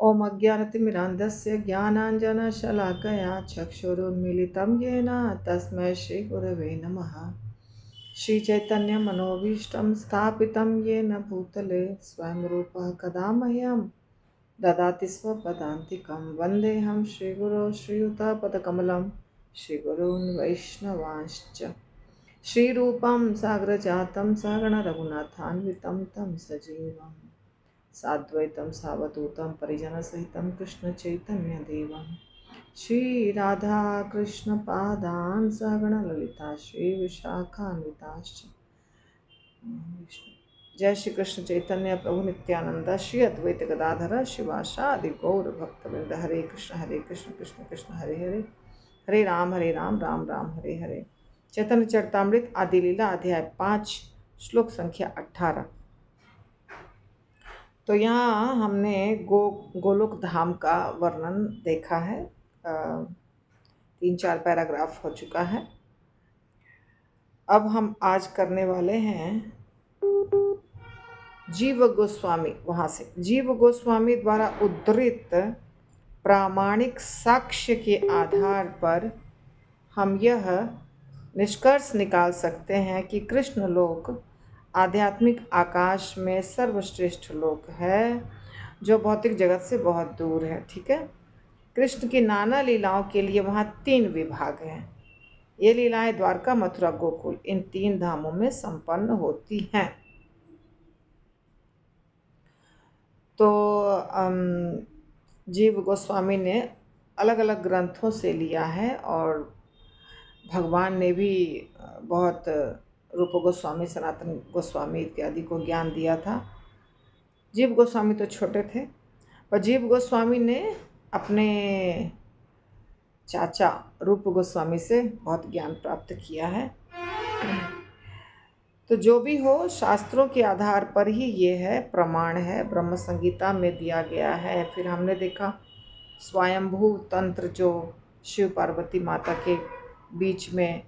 ॐ अज्ञानतिमिरान्धस्य ज्ञानाञ्जनशलाकया चक्षुरुन्मीलितं येन तस्मै श्रीगुरवे नमः। श्रीचैतन्यमनोभीष्टं स्थापितं येन भूतले स्वयं रूपः कदा मह्यं ददाति स्वपदान्तिकं। वन्देऽहं श्रीगुरो श्रीयुतापदकमलं श्रीगुरून् वैष्णवांश्च श्रीरूपं साग्रजातं सहगणरघुनाथान्वितं तं सजीवम् साद्वैतं सावधूतं परिजनसहितं कृष्णचैतन्यदेवं श्रीराधाकृष्णपादान् सहगणललिता श्रीविशाखान्विताश्च। जय श्री कृष्ण चैतन्य प्रभु नित्यानंद श्री अद्वैत गदाधर शिवासादि गौर भक्तवृंद। हरे कृष्ण कृष्ण कृष्ण हरे हरे, हरे राम राम राम हरे हरे। चैतन्य चरितामृत आदि लीला अध्याय 5 श्लोक संख्या 18। तो यहाँ हमने गोलोक धाम का वर्णन देखा है। 3-4 पैराग्राफ हो चुका है। अब हम आज करने वाले हैं जीव गोस्वामी, वहाँ से जीव गोस्वामी द्वारा उद्धृत प्रामाणिक साक्ष्य के आधार पर हम यह निष्कर्ष निकाल सकते हैं कि कृष्ण लोक आध्यात्मिक आकाश में सर्वश्रेष्ठ लोक है जो भौतिक जगत से बहुत दूर है। ठीक है। कृष्ण की नाना लीलाओं के लिए वहाँ 3 विभाग हैं। ये लीलाएं द्वारका, मथुरा, गोकुल इन 3 धामों में संपन्न होती हैं। तो जीव गोस्वामी ने अलग अलग ग्रंथों से लिया है और भगवान ने भी बहुत रूप गोस्वामी, सनातन गोस्वामी इत्यादि को ज्ञान दिया था। जीव गोस्वामी तो छोटे थे, पर जीव गोस्वामी ने अपने चाचा रूप गोस्वामी से बहुत ज्ञान प्राप्त किया है। तो जो भी हो, शास्त्रों के आधार पर ही ये है, प्रमाण है, ब्रह्म संगीता में दिया गया है। फिर हमने देखा स्वयंभू तंत्र जो शिव पार्वती माता के बीच में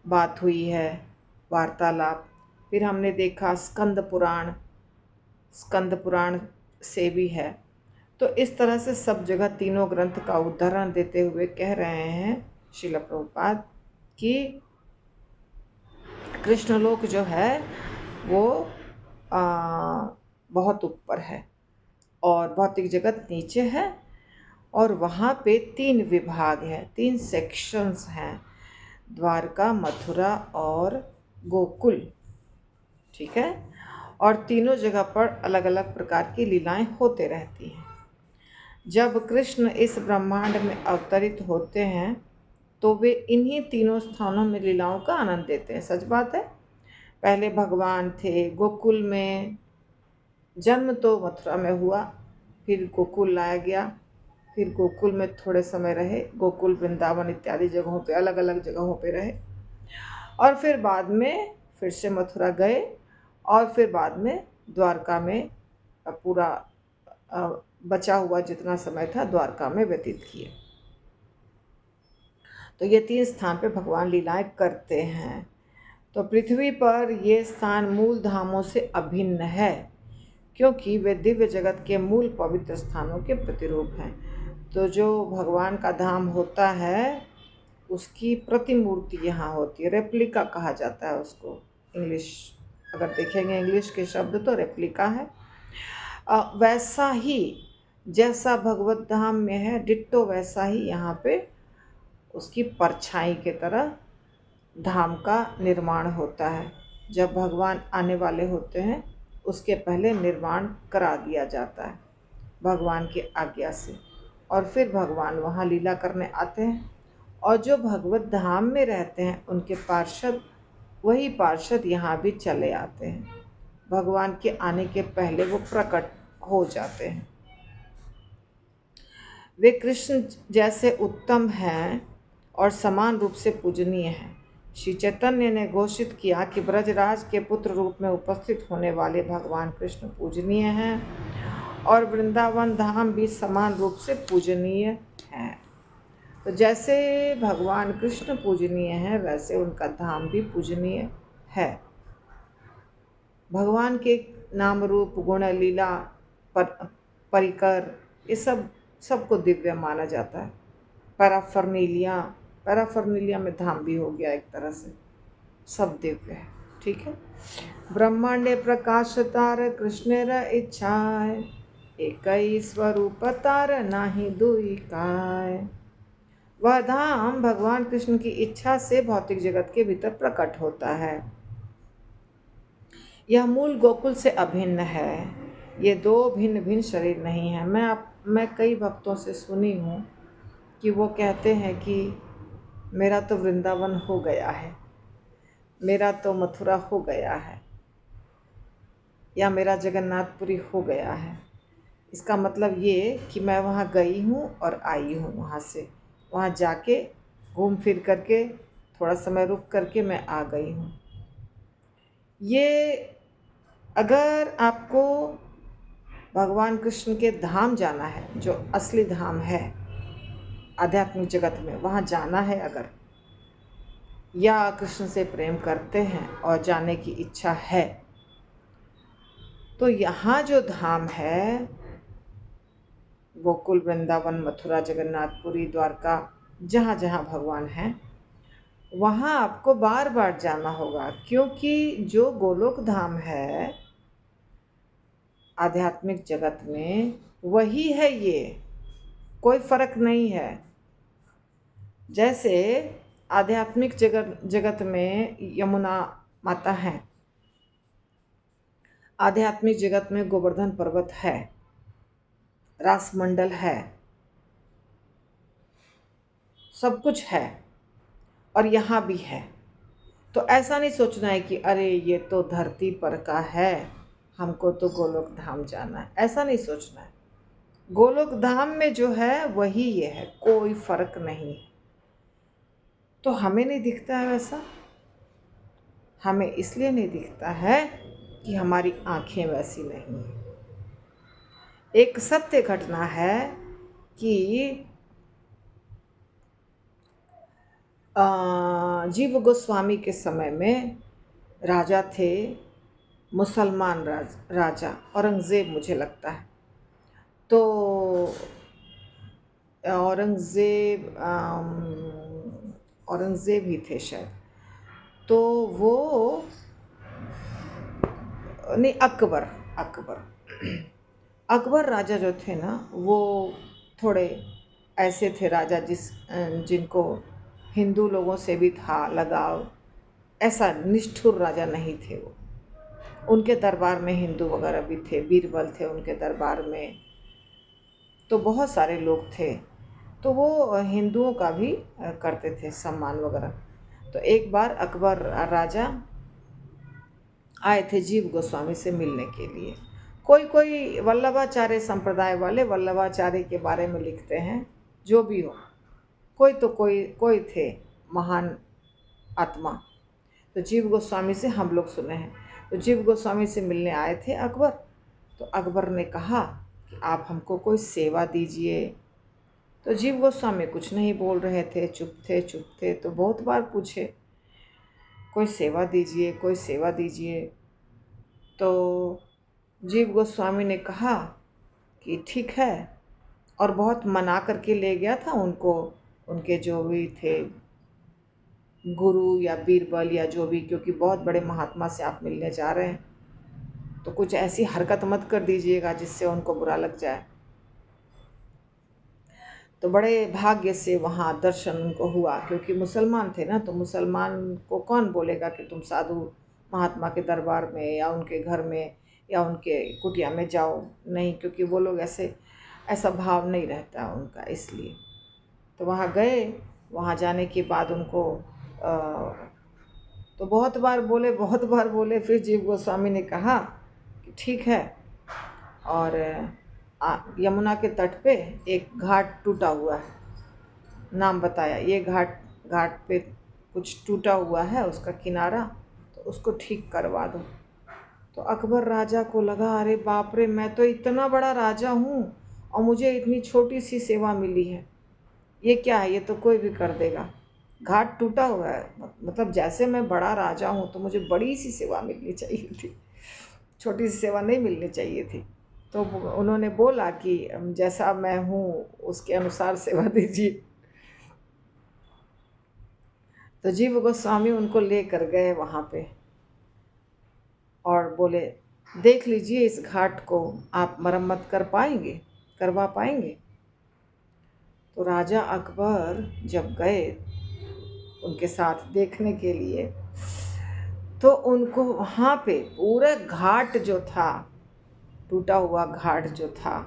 बात हुई है, वार्तालाप। फिर हमने देखा स्कंद पुराण से भी है। तो इस तरह से सब जगह तीनों ग्रंथ का उदाहरण देते हुए कह रहे हैं श्रील प्रभुपाद कि कृष्णलोक जो है वो बहुत ऊपर है और भौतिक जगत नीचे है, और वहाँ पे 3 विभाग हैं, 3 सेक्शंस हैं, द्वारका, मथुरा और गोकुल। ठीक है। और तीनों जगह पर अलग अलग प्रकार की लीलाएं होते रहती हैं। जब कृष्ण इस ब्रह्मांड में अवतरित होते हैं तो वे इन्हीं तीनों स्थानों में लीलाओं का आनंद लेते हैं। सच बात है। पहले भगवान थे गोकुल में, जन्म तो मथुरा में हुआ, फिर गोकुल लाया गया, फिर गोकुल में थोड़े समय रहे, गोकुल, वृंदावन इत्यादि जगहों पे, अलग अलग जगहों पे रहे, और फिर बाद में फिर से मथुरा गए, और फिर बाद में द्वारका में पूरा बचा हुआ जितना समय था द्वारका में व्यतीत किए। तो ये 3 स्थान पे भगवान लीलाएं करते हैं। तो पृथ्वी पर ये स्थान मूल धामों से अभिन्न है क्योंकि वे दिव्य जगत के मूल पवित्र स्थानों के प्रतिरूप हैं। तो जो भगवान का धाम होता है उसकी प्रतिमूर्ति यहाँ होती है, रेप्लिका कहा जाता है उसको। इंग्लिश अगर देखेंगे, इंग्लिश के शब्द तो रेप्लिका है। वैसा ही जैसा भगवत धाम में है डिट्टो, वैसा ही यहाँ पे उसकी परछाई के तरह धाम का निर्माण होता है। जब भगवान आने वाले होते हैं उसके पहले निर्माण करा दिया जाता है भगवान की आज्ञा से, और फिर भगवान वहाँ लीला करने आते हैं। और जो भगवत धाम में रहते हैं उनके पार्षद, वही पार्षद यहाँ भी चले आते हैं। भगवान के आने के पहले वो प्रकट हो जाते हैं। वे कृष्ण जैसे उत्तम हैं और समान रूप से पूजनीय हैं। श्री चैतन्य ने घोषित किया कि ब्रजराज के पुत्र रूप में उपस्थित होने वाले भगवान कृष्ण पूजनीय हैं और वृंदावन धाम भी समान रूप से पूजनीय है। तो जैसे भगवान कृष्ण पूजनीय है वैसे उनका धाम भी पूजनीय है। भगवान के नाम रूप गुण लीला परिकर ये सबको दिव्य माना जाता है। पैराफर्नीलिया में धाम भी हो गया एक तरह से, सब दिव्य है। ठीक है। ब्रह्मांडे प्रकाशतार कृष्णेर इच्छाय, एकई स्वरूपतार नाही दुई काय। वह धाम भगवान कृष्ण की इच्छा से भौतिक जगत के भीतर प्रकट होता है। यह मूल गोकुल से अभिन्न है। ये दो भिन्न भिन्न शरीर नहीं है। मैं कई भक्तों से सुनी हूँ कि वो कहते हैं कि मेरा तो वृंदावन हो गया है, मेरा तो मथुरा हो गया है, या मेरा जगन्नाथपुरी हो गया है। इसका मतलब ये कि मैं वहाँ गई हूँ और आई हूँ, वहाँ जाके घूम फिर करके थोड़ा समय रुक करके मैं आ गई हूँ। ये अगर आपको भगवान कृष्ण के धाम जाना है, जो असली धाम है आध्यात्मिक जगत में, वहाँ जाना है अगर, या कृष्ण से प्रेम करते हैं और जाने की इच्छा है, तो यहाँ जो धाम है गोकुल, वृंदावन, मथुरा, जगन्नाथपुरी, द्वारका, जहाँ जहाँ भगवान हैं, वहाँ आपको बार बार जाना होगा। क्योंकि जो गोलोक धाम है आध्यात्मिक जगत में, वही है ये, कोई फर्क नहीं है। जैसे आध्यात्मिक जगत में यमुना माता है, आध्यात्मिक जगत में गोवर्धन पर्वत है, रासमंडल है, सब कुछ है, और यहाँ भी है। तो ऐसा नहीं सोचना है कि अरे ये तो धरती पर का है, हमको तो गोलोक धाम जाना है, ऐसा नहीं सोचना है। गोलोक धाम में जो है वही ये है, कोई फर्क नहीं है। तो हमें नहीं दिखता है वैसा, हमें इसलिए नहीं दिखता है कि हमारी आंखें वैसी नहीं हैं। एक सत्य घटना है कि जीव गोस्वामी के समय में राजा थे, मुसलमान राजा औरंगज़ेब, मुझे लगता है। तो औरंगज़ेब ही थे शायद। तो वो नहीं, अकबर राजा जो थे ना, वो थोड़े ऐसे थे राजा जिनको हिंदू लोगों से भी था लगाव। ऐसा निष्ठुर राजा नहीं थे वो। उनके दरबार में हिंदू वगैरह भी थे, बीरबल थे उनके दरबार में, तो बहुत सारे लोग थे। तो वो हिंदुओं का भी करते थे सम्मान वगैरह। तो एक बार अकबर राजा आए थे जीव गोस्वामी से मिलने के लिए। कोई वल्लभाचार्य संप्रदाय वाले वल्लभाचार्य के बारे में लिखते हैं, जो भी हो, कोई थे महान आत्मा। तो जीव गोस्वामी से हम लोग सुने हैं। तो जीव गोस्वामी से मिलने आए थे अकबर। तो अकबर ने कहा कि आप हमको कोई सेवा दीजिए। तो जीव गोस्वामी कुछ नहीं बोल रहे थे, चुप थे। तो बहुत बार पूछे, कोई सेवा दीजिए, कोई सेवा दीजिए। तो जीव गोस्वामी ने कहा कि ठीक है, और बहुत मना करके ले गया था उनको, उनके जो भी थे गुरु या बीरबल या जो भी, क्योंकि बहुत बड़े महात्मा से आप मिलने जा रहे हैं, तो कुछ ऐसी हरकत मत कर दीजिएगा जिससे उनको बुरा लग जाए। तो बड़े भाग्य से वहाँ दर्शन उनको हुआ, क्योंकि मुसलमान थे ना, तो मुसलमान को कौन बोलेगा कि तुम साधु महात्मा के दरबार में या उनके घर में या उनके कुटिया में जाओ, नहीं, क्योंकि वो लोग ऐसा भाव नहीं रहता उनका, इसलिए। तो वहाँ गए, वहाँ जाने के बाद उनको तो बहुत बार बोले। फिर जीव गोस्वामी ने कहा कि ठीक है। और यमुना के तट पे एक घाट टूटा हुआ है, नाम बताया, ये घाट पे कुछ टूटा हुआ है, उसका किनारा, तो उसको ठीक करवा दो। तो अकबर राजा को लगा, अरे बाप रे, मैं तो इतना बड़ा राजा हूँ और मुझे इतनी छोटी सी सेवा मिली है, ये क्या है, ये तो कोई भी कर देगा। घाट टूटा हुआ है, मतलब जैसे मैं बड़ा राजा हूँ तो मुझे बड़ी सी सेवा मिलनी चाहिए थी, छोटी सी सेवा नहीं मिलनी चाहिए थी। तो उन्होंने बोला कि जैसा मैं हूँ उसके अनुसार सेवा दीजिए। तो जीव गोस्वामी उनको लेकर गए वहाँ पे और बोले, देख लीजिए इस घाट को आप मरम्मत कर पाएंगे, करवा पाएंगे। तो राजा अकबर जब गए उनके साथ देखने के लिए, तो उनको वहाँ पे पूरा घाट जो था, टूटा हुआ घाट जो था,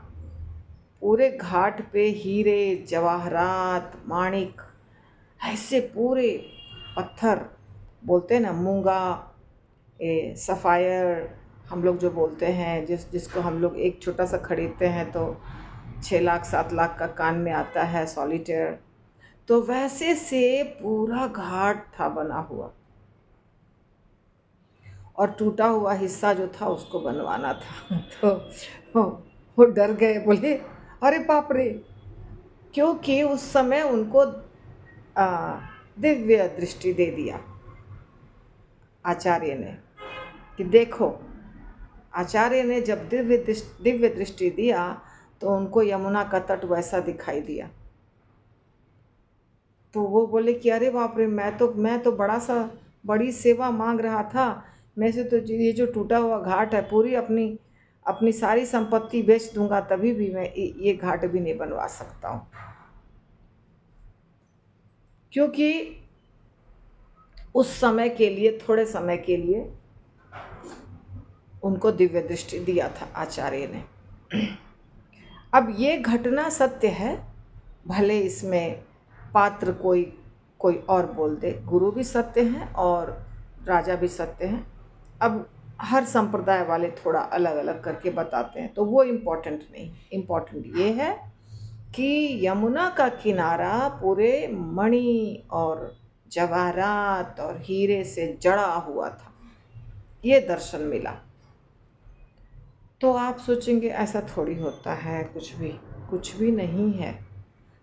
पूरे घाट पे हीरे जवाहरात माणिक ऐसे पूरे पत्थर, बोलते हैं ना मूंगा, सफ़ायर हम लोग जो बोलते हैं, जिसको हम लोग एक छोटा सा खरीदते हैं तो 6 लाख 7 लाख का कान में आता है सॉलिटेयर, तो वैसे से पूरा घाट था बना हुआ। और टूटा हुआ हिस्सा जो था उसको बनवाना था। तो वो डर गए, बोले अरे बाप रे, क्योंकि उस समय उनको दिव्य दृष्टि दे दिया आचार्य ने, कि देखो, आचार्य ने जब दिव्य दृष्टि दिया तो उनको यमुना का तट वैसा दिखाई दिया। तो वो बोले कि अरे बाप रे, मैं तो बड़ी सेवा मांग रहा था, मैं से तो ये जो टूटा हुआ घाट है, पूरी अपनी सारी संपत्ति बेच दूंगा तभी भी मैं ये घाट भी नहीं बनवा सकता हूँ, क्योंकि उस समय के लिए, थोड़े समय के लिए उनको दिव्य दृष्टि दिया था आचार्य ने। अब ये घटना सत्य है, भले इसमें पात्र कोई और बोल दे, गुरु भी सत्य हैं और राजा भी सत्य हैं। अब हर संप्रदाय वाले थोड़ा अलग अलग करके बताते हैं, तो वो इम्पोर्टेंट नहीं, इम्पोर्टेंट ये है कि यमुना का किनारा पूरे मणि और जवाहरात और हीरे से जड़ा हुआ था, ये दर्शन मिला। तो आप सोचेंगे ऐसा थोड़ी होता है, कुछ भी नहीं है।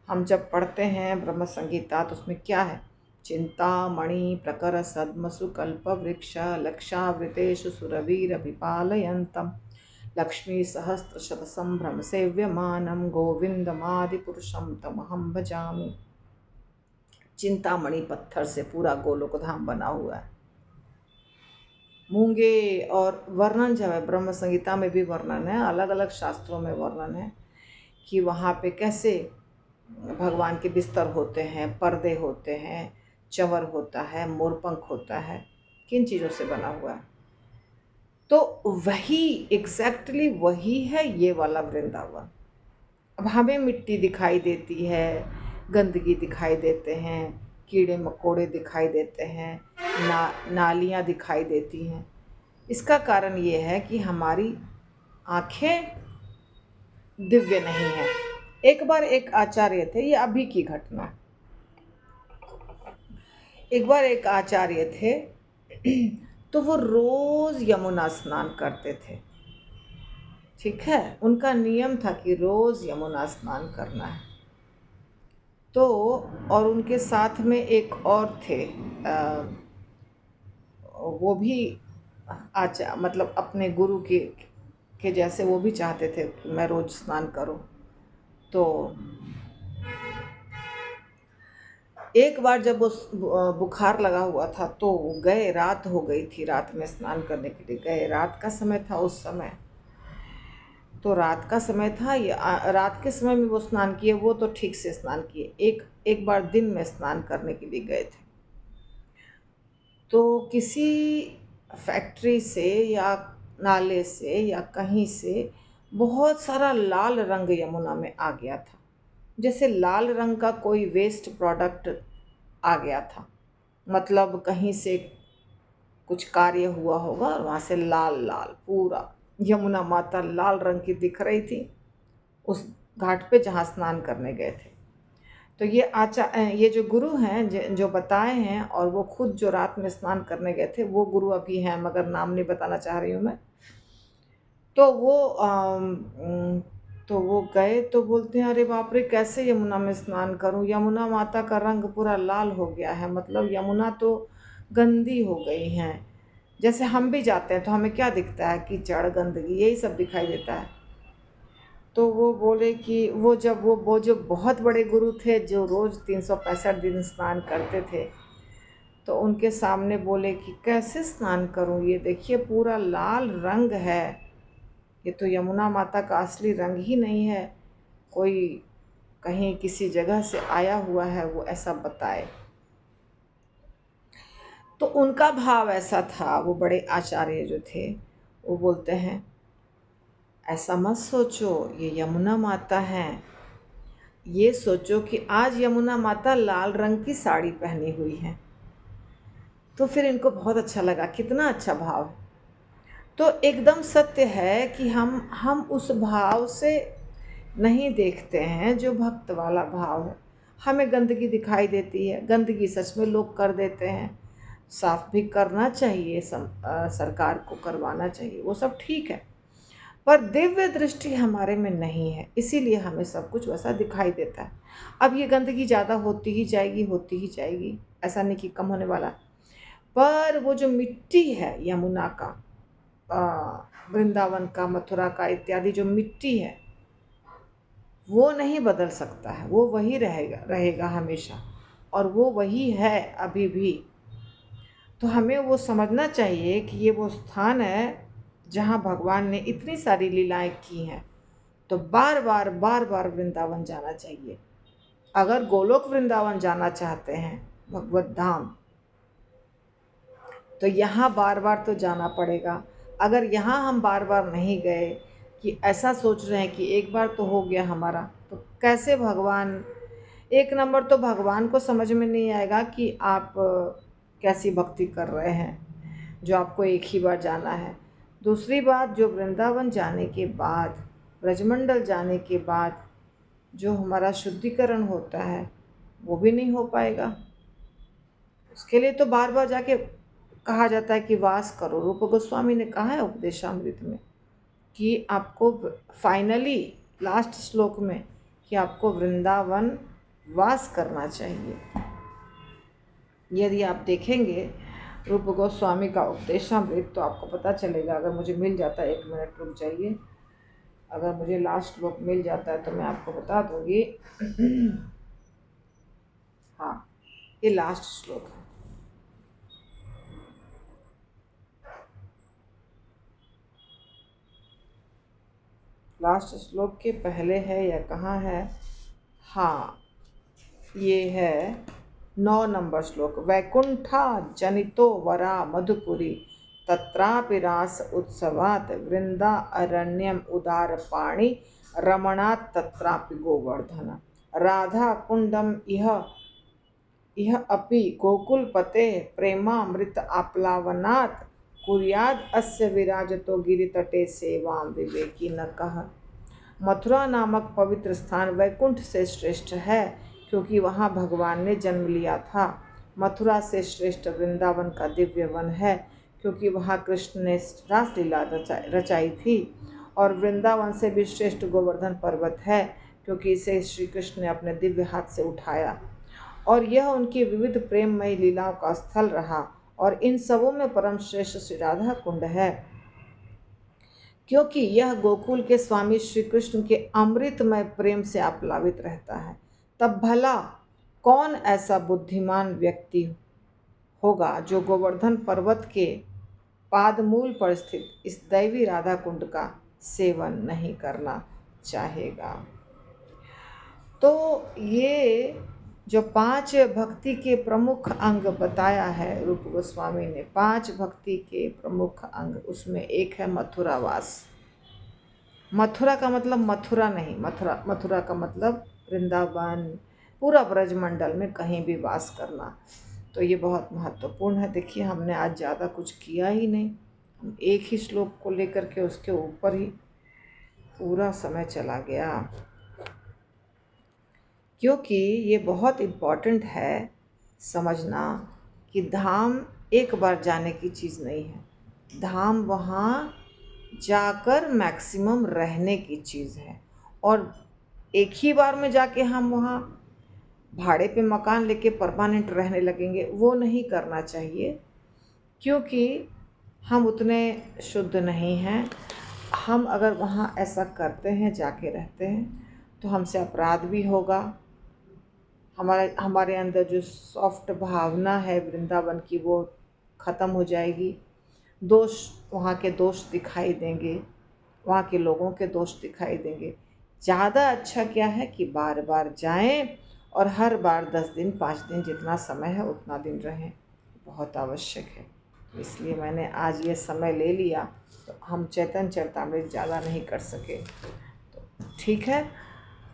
हम जब पढ़ते हैं ब्रह्म संगीता तो उसमें क्या है, चिंतामणि प्रकर सद्मसु कल्प वृक्ष लक्षावृतेषु सुरभिरभिपालयन्तं लक्ष्मी सहस्त्र शत संभ्रम सेव्यमानं गोविंदमादिपुरुषं तमहं भजामि। चिंतामणि पत्थर से पूरा गोलोक धाम बना हुआ है। मूंगे और वर्णन जो है ब्रह्म संगीता में भी वर्णन है, अलग अलग शास्त्रों में वर्णन है कि वहाँ पे कैसे भगवान के बिस्तर होते हैं, पर्दे होते हैं, चंवर होता है, मोरपंख होता है, किन चीज़ों से बना हुआ है। तो वही एग्जैक्टली वही है ये वाला वृंदावन। अब हमें मिट्टी दिखाई देती है, गंदगी दिखाई देते हैं, कीड़े मकोड़े दिखाई देते हैं, नालियाँ दिखाई देती हैं। इसका कारण ये है कि हमारी आँखें दिव्य नहीं है। एक बार एक आचार्य थे, ये अभी की घटना, एक बार एक आचार्य थे तो वो रोज़ यमुना स्नान करते थे, ठीक है, उनका नियम था कि रोज़ यमुना स्नान करना है। तो और उनके साथ में एक और थे, वो भी मतलब अपने गुरु के जैसे वो भी चाहते थे कि मैं रोज़ स्नान करूं। तो एक बार जब वो बुखार लगा हुआ था तो गए, रात हो गई थी, रात में स्नान करने के लिए गए, रात का समय था उस समय। तो रात का समय था, या रात के समय में वो स्नान किए, वो तो ठीक से स्नान किए। एक बार दिन में स्नान करने के लिए गए थे, तो किसी फैक्ट्री से या नाले से या कहीं से बहुत सारा लाल रंग यमुना में आ गया था, जैसे लाल रंग का कोई वेस्ट प्रोडक्ट आ गया था, मतलब कहीं से कुछ कार्य हुआ होगा और वहाँ से लाल लाल पूरा यमुना माता लाल रंग की दिख रही थी उस घाट पे जहाँ स्नान करने गए थे। तो ये जो गुरु हैं जो बताए हैं, और वो खुद जो रात में स्नान करने गए थे वो गुरु अभी हैं, मगर नाम नहीं बताना चाह रही हूँ मैं। तो वो गए तो बोलते हैं अरे बाप रे, कैसे यमुना में स्नान करूं, यमुना माता का रंग पूरा लाल हो गया है, मतलब यमुना तो गंदी हो गई हैं। जैसे हम भी जाते हैं तो हमें क्या दिखता है, कीचड़ गंदगी यही सब दिखाई देता है। तो वो बोले कि वो जो बहुत बड़े गुरु थे जो रोज़ 365 दिन स्नान करते थे, तो उनके सामने बोले कि कैसे स्नान करूं, ये देखिए पूरा लाल रंग है, ये तो यमुना माता का असली रंग ही नहीं है, कोई कहीं किसी जगह से आया हुआ है वो ऐसा बताए। तो उनका भाव ऐसा था, वो बड़े आचार्य जो थे, वो बोलते हैं ऐसा मत सोचो, ये यमुना माता हैं, ये सोचो कि आज यमुना माता लाल रंग की साड़ी पहनी हुई है। तो फिर इनको बहुत अच्छा लगा, कितना अच्छा भाव है। तो एकदम सत्य है कि हम उस भाव से नहीं देखते हैं जो भक्त वाला भाव है। हमें गंदगी दिखाई देती है, गंदगी सच में लोग कर देते हैं, साफ भी करना चाहिए, सरकार को करवाना चाहिए, वो सब ठीक है, पर दिव्य दृष्टि हमारे में नहीं है, इसीलिए हमें सब कुछ वैसा दिखाई देता है। अब ये गंदगी ज़्यादा होती ही जाएगी, होती ही जाएगी, ऐसा नहीं कि कम होने वाला। पर वो जो मिट्टी है यमुना का, वृंदावन का, मथुरा का इत्यादि जो मिट्टी है, वो नहीं बदल सकता है, वो वही रहेगा रहेगा हमेशा, और वो वही है अभी भी। तो हमें वो समझना चाहिए कि ये वो स्थान है जहाँ भगवान ने इतनी सारी लीलाएं की हैं। तो बार बार वृंदावन जाना चाहिए। अगर गोलोक वृंदावन जाना चाहते हैं, भगवत धाम, तो यहाँ बार बार तो जाना पड़ेगा। अगर यहाँ हम बार बार नहीं गए, कि ऐसा सोच रहे हैं कि एक बार तो हो गया हमारा, तो कैसे भगवान, एक नंबर तो भगवान को समझ में नहीं आएगा कि आप कैसी भक्ति कर रहे हैं जो आपको एक ही बार जाना है। दूसरी बात, जो वृंदावन जाने के बाद, ब्रजमंडल जाने के बाद जो हमारा शुद्धिकरण होता है वो भी नहीं हो पाएगा। उसके लिए तो बार बार जाके कहा जाता है कि वास करो। रूप गोस्वामी ने कहा है उपदेशामृत में कि आपको फाइनली लास्ट श्लोक में कि आपको वृंदावन वास करना चाहिए। यदि आप देखेंगे रूप गोस्वामी का उपदेशामृत तो आपको पता चलेगा। अगर मुझे मिल जाता है, 1 मिनट रुक जाइए, अगर मुझे लास्ट श्लोक मिल जाता है तो मैं आपको बता दूंगी। हाँ, ये लास्ट श्लोक है। लास्ट श्लोक के पहले है या कहाँ है? हाँ, ये है 9 नंबर श्लोक। वैकुंठा जनितो वरा मधुपुरी तत्रापि रास उत्सवात् वृंदा अरण्यम उदार पाणी रमणात् तत्रापि गोवर्धन राधा कुंडम इह अपि गोकुलपते प्रेमामृत आप्लावनात् कुर्याद अस्य विराजतो गिरितटे सेवां विवेकी न कह। मथुरा नामक पवित्र स्थान वैकुंठ से श्रेष्ठ है क्योंकि वहाँ भगवान ने जन्म लिया था। मथुरा से श्रेष्ठ वृंदावन का दिव्य वन है क्योंकि वहाँ कृष्ण ने रासलीला रचाई थी। और वृंदावन से भी श्रेष्ठ गोवर्धन पर्वत है क्योंकि इसे श्री कृष्ण ने अपने दिव्य हाथ से उठाया और यह उनकी विविध प्रेममयी लीलाओं का स्थल रहा। और इन सबों में परम श्रेष्ठ श्री राधा कुंड है क्योंकि यह गोकुल के स्वामी श्री कृष्ण के अमृतमय प्रेम से आप्लावित रहता है। तब भला कौन ऐसा बुद्धिमान व्यक्ति होगा जो गोवर्धन पर्वत के पादमूल पर स्थित इस दैवी राधा कुंड का सेवन नहीं करना चाहेगा। तो ये जो 5 भक्ति के प्रमुख अंग बताया है रूप गोस्वामी ने, 5 भक्ति के प्रमुख अंग, उसमें एक है मथुरावास। मथुरा का मतलब मथुरा नहीं, मथुरा का मतलब वृंदावन, पूरा ब्रजमंडल में कहीं भी वास करना। तो ये बहुत महत्वपूर्ण है। देखिए, हमने आज ज़्यादा कुछ किया ही नहीं, हम एक ही श्लोक को लेकर के उसके ऊपर ही पूरा समय चला गया, क्योंकि ये बहुत इम्पॉर्टेंट है समझना कि धाम एक बार जाने की चीज़ नहीं है। धाम वहाँ जाकर मैक्सिमम रहने की चीज़ है। और एक ही बार में जाके हम वहाँ भाड़े पे मकान लेके परमानेंट रहने लगेंगे, वो नहीं करना चाहिए, क्योंकि हम उतने शुद्ध नहीं हैं हम अगर वहाँ ऐसा करते हैं, जाके रहते हैं, तो हमसे अपराध भी होगा। हमारे अंदर जो सॉफ्ट भावना है वृंदावन की वो ख़त्म हो जाएगी। दोष, वहाँ के दोष दिखाई देंगे, वहाँ के लोगों के दोष दिखाई देंगे। ज़्यादा अच्छा क्या है कि बार बार जाएं और हर बार 10 दिन 5 दिन जितना समय है उतना दिन रहें, बहुत आवश्यक है। इसलिए मैंने आज ये समय ले लिया। तो हम चैतन्य चरितामृत ज़्यादा नहीं कर सके, तो ठीक है,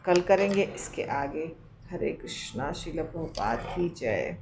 कल करेंगे इसके आगे। हरे कृष्णा। श्रील प्रभुपाद की जय।